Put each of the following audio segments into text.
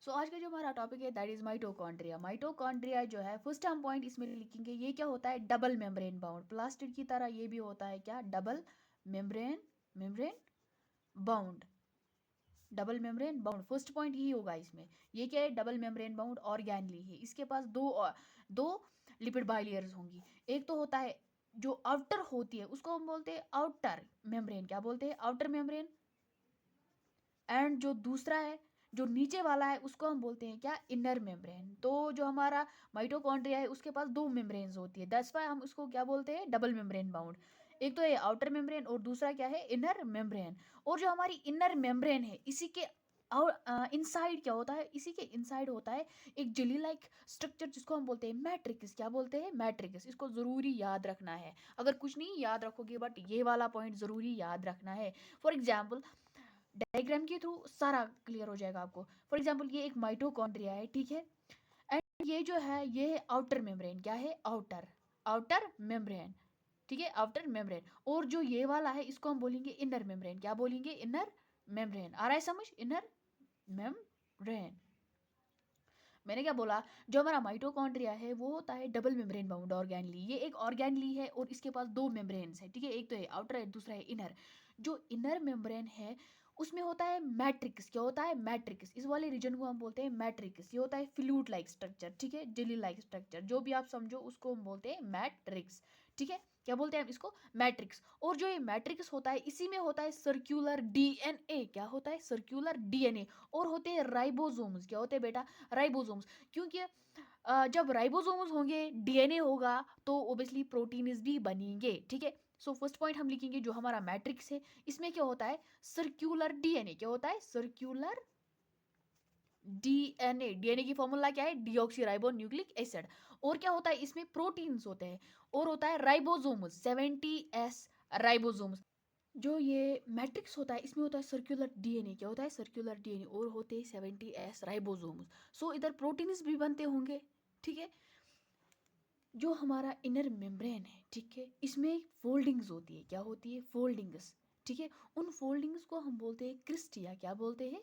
सो आज का जो हमारा टॉपिक है दैट इज माइटोकॉन्ड्रिया। माइटोकॉन्ड्रिया जो है फर्स्ट हम पॉइंट इसमें लिखेंगे, ये क्या होता है? Double membrane bound. प्लास्टिड की तरह ये भी होता है क्या? Double membrane membrane bound. Double membrane bound first point यही होगा इसमें। ये क्या है? डबल मेम्ब्रेन बाउंड ऑर्गेनली है। इसके पास दो लिपिड बाइलेयर्स होंगी। एक तो होता है जो आउटर होती है उसको हम बोलते हैं आउटर मेम्ब्रेन। क्या बोलते हैं? Outer membrane. एंड जो दूसरा है जो नीचे वाला है उसको हम बोलते हैं क्या? Inner membrane. तो जो हमारा माइटोकॉन्ड्रिया है उसके पास दो मेम्ब्रेन्स होती है, दैट्स व्हाई हम उसको क्या बोलते हैं? Double membrane bound. एक तो ये आउटर मेम्ब्रेन और दूसरा क्या है? Inner membrane. और जो हमारी इनर मेम्ब्रेन है इसी के और इनसाइड क्या होता है? इसी के इनसाइड होता है एक जेली लाइक स्ट्रक्चर जिसको हम बोलते हैं मैट्रिक्स। क्या बोलते हैं? मैट्रिक्स। इसको ज़रूरी याद रखना है। अगर कुछ नहीं याद रखोगे बट ये वाला पॉइंट ज़रूरी याद रखना है। फॉर एग्जाम्पल डायग्राम के थ्रू सारा क्लियर हो जाएगा आपको। फॉर एग्जाम्पल ये एक माइटोकॉन्ड्रिया है, ठीक है। एंड ये जो है ये है आउटर मेम्ब्रेन। क्या है? आउटर आउटर मेम्ब्रेन, ठीक है, आउटर मेम्ब्रेन। और जो ये वाला है इसको हम बोलेंगे इनर मेम्ब्रेन। क्या बोलेंगे? Inner membrane. आ रहा है समझ? Inner membrane. मैंने क्या बोला? जो हमारा माइटोकॉन्ड्रिया है वो होता है डबल मेम्ब्रेन बाउंड ऑर्गेनली। ये एक ऑर्गेनली है और इसके पास दो मेम्ब्रेन्स है, ठीक है। एक तो है आउटर है, दूसरा है इनर। जो इनर मेम्ब्रेन है उसमें होता है मैट्रिक्स। क्या होता है? मैट्रिक्स। इस वाले रीजन को हम बोलते हैं मैट्रिक्स। ये होता है फ्लूइड लाइक स्ट्रक्चर, ठीक है, जेली लाइक स्ट्रक्चर, जो भी आप समझो उसको हम बोलते हैं मैट्रिक्स, ठीक है। क्या बोलते हैं हम इसको? मैट्रिक्स। और जो ये मैट्रिक्स होता है इसी में होता है सर्कुलर डीएनए। क्या होता है? Circular DNA. और होते हैं राइबोसोम्स। क्या होते हैं बेटा? राइबोसोम्स। क्योंकि जब राइबोसोम्स होंगे डीएनए होगा तो ओबियसली प्रोटीन्स भी बनेंगे, ठीक है। सो फर्स्ट पॉइंट हम लिखेंगे जो हमारा मैट्रिक्स है इसमें क्या होता है? Circular DNA. क्या होता है? Circular DNA. डीएनए की फॉर्मूला क्या है? Deoxy nucleic acid. और क्या होता है? इसमें प्रोटीन्स होते हैं और होता है राइबोसोम्स, 70s राइबोसोम्स। जो ये मैट्रिक्स होता है इसमें होता है सर्कुलर डीएनए। क्या होता है? Circular DNA. और होते हैं 70s राइबोसोम्स। सो इधर प्रोटीन्स भी बनते होंगे, ठीक है। जो हमारा इनर मेम्ब्रेन है, ठीक है, इसमें फोल्डिंग्स होती है। क्या होती है? फोल्डिंग्स, ठीक है। उन फोल्डिंग्स को हम बोलते हैं क्रिस्टिया। क्या बोलते हैं?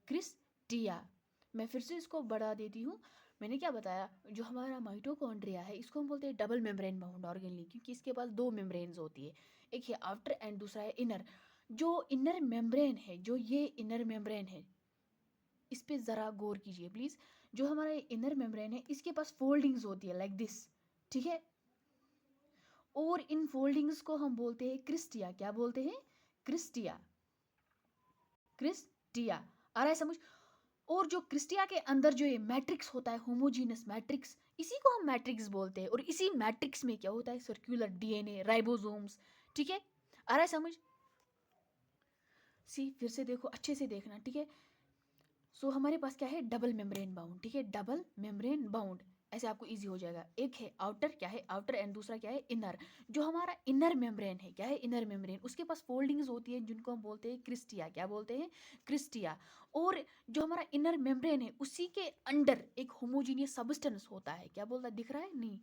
क्रिस्टिया। मैं फिर से इसको बढ़ा देती हूँ। मैंने क्या बताया? जो हमारा माइटोकॉन्ड्रिया है इसको हम बोलते हैं डबल मेम्ब्रेन बाउंड ऑर्गेनली, क्योंकि इसके पास दो मेम्ब्रेन्स होती है, एक है आउटर एंड दूसरा है इनर। जो इनर मेम्ब्रेन है, जो ये इनर मेम्ब्रेन है, इस पे ज़रा गौर कीजिए प्लीज़। जो हमारा इनर मेम्ब्रेन है इसके पास फोल्डिंग्स होती है लाइक दिस, ठीक है। और इन फोल्डिंग्स को हम बोलते हैं क्रिस्टिया। क्या बोलते हैं? क्रिस्टिया। क्रिस्टिया। आ रहा है समझ? और जो क्रिस्टिया के अंदर जो ये मैट्रिक्स होता है, होमोजीनस मैट्रिक्स, इसी को हम मैट्रिक्स बोलते हैं। और इसी मैट्रिक्स में क्या होता है? सर्कुलर डीएनए, राइबोसोम्स, ठीक है। आ रहा है समझ? सी फिर से देखो, अच्छे से देखना, ठीक है। सो हमारे पास क्या है? डबल मेम्ब्रेन बाउंड, ठीक है, डबल मेम्ब्रेन बाउंड। ऐसे आपको इजी हो जाएगा। एक है आउटर, क्या है? आउटर। एंड दूसरा क्या है? इनर। जो हमारा इनर मेम्ब्रेन है, क्या है? इनर मेम्ब्रेन, उसके पास फोल्डिंग्स होती है जिनको हम बोलते हैं क्रिस्टिया। क्या बोलते हैं? क्रिस्टिया। और जो हमारा इनर मेम्ब्रेन है उसी के अंडर एक होमोजीनियस सब्सटेंस होता है। क्या बोलता है? दिख रहा है? नहीं,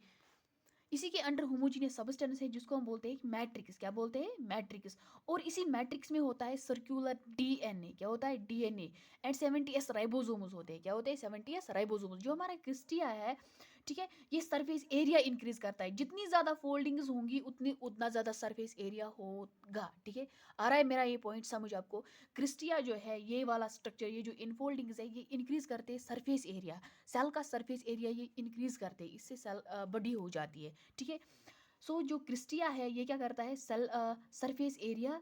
इसी के अंडर होमोजीनियस सब्सटेंस है जिसको हम बोलते हैं मैट्रिक्स। क्या बोलते हैं? मैट्रिक्स। और इसी मैट्रिक्स में होता है सर्कुलर डीएनए। क्या होता है? डीएनए। एंड 70s राइबोसोम्स होते हैं। क्या होते हैं? 70s ribosomes. जो हमारा क्रिस्टिया है, ठीक है, ये सरफेस एरिया इंक्रीज करता है। जितनी ज़्यादा फोल्डिंग्स होंगी उतना ज़्यादा सरफेस एरिया होगा, ठीक है। आ रहा है मेरा ये पॉइंट समझ आपको? क्रिस्टिया जो है ये वाला स्ट्रक्चर, ये जो इनफोल्डिंग्स है ये इंक्रीज करते हैं सरफेस एरिया। सेल का सरफेस एरिया ये इंक्रीज करते हैं, इससे सेल बड़ी हो जाती है, ठीक है। सो जो क्रिस्टिया है ये क्या करता है? सेल सरफेस एरिया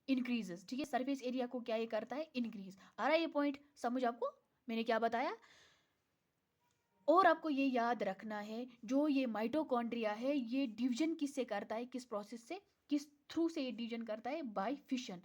इंक्रीजेस, ठीक है। सरफेस एरिया को क्या ये करता है? इंक्रीज। आ रहा है ये पॉइंट समझ आपको? मैंने क्या बताया? और आपको ये याद रखना है जो ये माइटोकॉन्ड्रिया है ये डिवीजन किससे करता है? किस प्रोसेस से, किस थ्रू से ये डिवीजन करता है? बाय फिशन,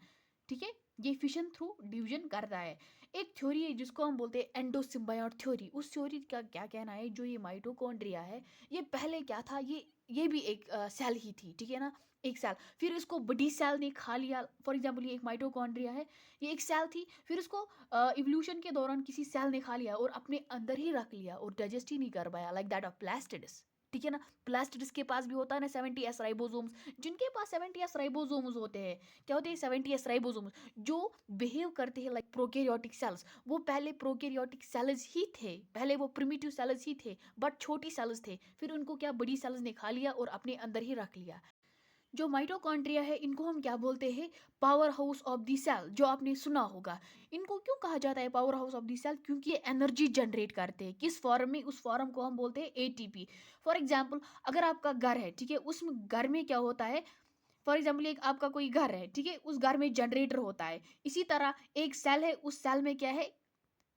ठीक है। ये फिशन थ्रू डिवीजन करता है। एक थ्योरी है जिसको हम बोलते हैं एंडोसिम्बायोट थ्योरी। उस थ्योरी का क्या कहना है? जो ये माइटोकॉन्ड्रिया है ये पहले क्या था? ये भी एक सेल ही थी, ठीक है ना, एक सेल। फिर इसको बड़ी सेल ने खा लिया। फॉर एग्जाम्पल ये एक माइटोकॉन्ड्रिया है, ये एक सेल थी, फिर इसको इवोल्यूशन के दौरान किसी सेल ने खा लिया और अपने अंदर ही रख लिया और डाइजेस्ट ही नहीं कर पाया, लाइक दैट ऑफ प्लास्टिड्स, ठीक है ना। प्लास्टिड्स के पास भी होता है ना 70s राइबोसोम्स। जिनके पास 70s राइबोसोम्स होते हैं, क्या होते हैं 70s राइबोसोम्स, जो बिहेव करते हैं लाइक प्रोकैरियोटिक सेल्स। वो पहले प्रोकैरियोटिक सेल्स ही थे, पहले वो प्रिमिटिव सेल्स ही थे, बट छोटी सेल्स थे, फिर उनको क्या बड़ी सेल्स ने खा लिया और अपने अंदर ही रख लिया। जो माइटोकॉन्ड्रिया है इनको हम क्या बोलते हैं, powerhouse of the cell, जो आपने सुना होगा। इनको क्यों कहा जाता है powerhouse of the cell, क्योंकि ये एनर्जी जनरेट करते हैं। किस फॉर्म में, उस फॉर्म को हम बोलते हैं एटीपी। फॉर एग्जांपल अगर आपका घर है, ठीक है, उस घर में क्या होता है, फॉर एग्जाम्पल एक आपका कोई घर है, ठीक है, उस घर में जनरेटर होता है। इसी तरह एक सेल है, उस सेल में क्या है,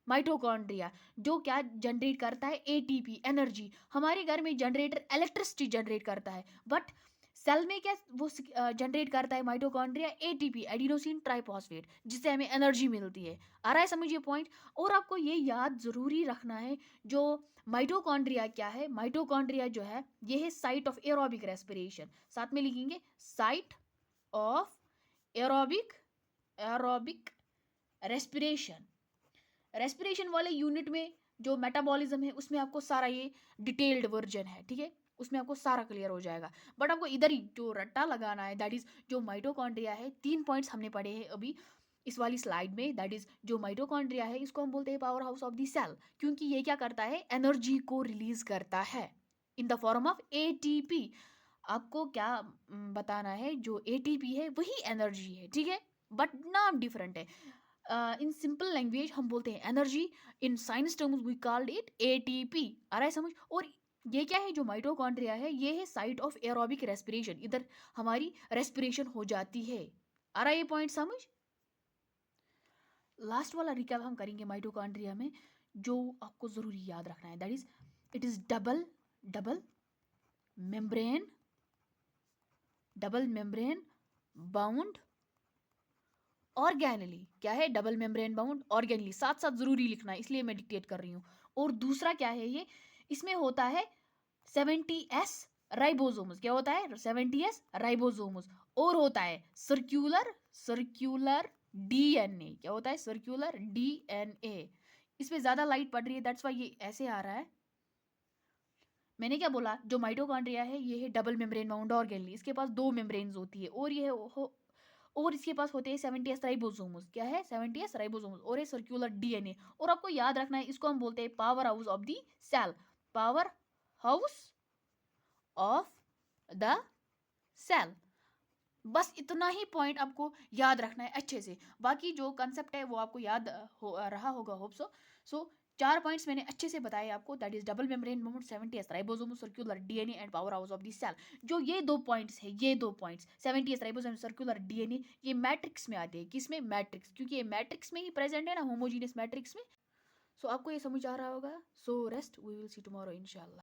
माइटोकॉन्ड्रिया, जो क्या जनरेट करता है, एटीपी, एनर्जी। हमारे घर में जनरेटर इलेक्ट्रिसिटी जनरेट करता है, बट सेल में क्या वो जनरेट करता है माइटोकॉन्ड्रिया, एटीपी, एडिनोसिन ट्राइफॉस्फेट, जिससे हमें एनर्जी मिलती है। आ रहा है समझ ये पॉइंट। और आपको ये याद जरूरी रखना है, जो माइटोकॉन्ड्रिया क्या है, माइटोकॉन्ड्रिया जो है ये है साइट ऑफ एरोबिक रेस्पिरेशन। साथ में लिखेंगे site of aerobic aerobic respiration. Respiration वाले यूनिट में जो मेटाबॉलिज्म है उसमें आपको सारा ये डिटेल्ड वर्जन है, ठीक है, उसमें आपको सारा क्लियर हो जाएगा। बट आपको इधर ही जो रट्टा लगाना है, दैट इज जो माइटोकॉन्ड्रिया है, 3 पॉइंट्स हमने पढ़े हैं अभी इस वाली स्लाइड में। दैट इज जो माइटोकॉन्ड्रिया है इसको हम बोलते हैं powerhouse of the cell, क्योंकि ये क्या करता है, एनर्जी को रिलीज करता है in the form of ATP. आपको क्या बताना है, जो एटीपी है वही एनर्जी है, ठीक है, बट नाम डिफरेंट है। इन सिंपल लैंग्वेज हम बोलते हैं energy, in science terms we called it ATP. आ रहा है समझ। और ये क्या है, जो माइटोकॉन्ड्रिया है ये है साइट ऑफ एरोबिक रेस्पिरेशन, इधर हमारी रेस्पिरेशन हो जाती है। आ रहा है ये पॉइंट समझ। लास्ट वाला रिकैप हम करेंगे माइटोकॉन्ड्रिया में, जो आपको जरूरी याद रखना है, that is it is double double membrane bound organelle. क्या है, डबल मेम्ब्रेन बाउंड ऑर्गेनली, साथ साथ जरूरी लिखना है इसलिए मैं डिक्टेट कर रही हूँ। और दूसरा क्या है ये, इसमें होता है 70s राइबोसोम्स। क्या होता है, 70s राइबोसोम्स। और होता है सर्क्यूलर डीएनए। क्या होता है, सर्क्यूलर डीएनए। इसमें ज्यादा लाइट पड़ रही है, दैट्स वाई ये ऐसे आ रहा है। मैंने क्या बोला, जो माइटोकॉन्ड्रिया है ये है डबल मेम्ब्रेन बाउंड ऑर्गेनली, इसके पास 2 मेम्ब्रेन्स होती है, और ये और इसके पास होते हैं 70s राइबोसोम्स। क्या है, 70s राइबोसोम्स, और ये सर्कुलर डीएनए। और आपको याद रखना है, इसको हम बोलते हैं powerhouse of the cell, powerhouse of the cell. बस इतना ही पॉइंट आपको याद रखना है अच्छे से। बाकी जो कंसेप्ट है वो आपको याद रहा होगा, होप सो 4 पॉइंट्स मैंने अच्छे से बताए आपको, that is double membrane bound, 70s ribosome, circular DNA and powerhouse of the cell. जो ये 2 पॉइंट्स है, ये 2 points 70s ribosome, circular DNA, ये मैट्रिक्स में आते हैं। किसमें, मैट्रिक्स, क्योंकि ये मैट्रिक्स में ही प्रेजेंट है ना, होमोजीनियस मैट्रिक्स में। सो आपको ये समझ आ रहा होगा। So rest, we will see tomorrow इंशाल्लाह।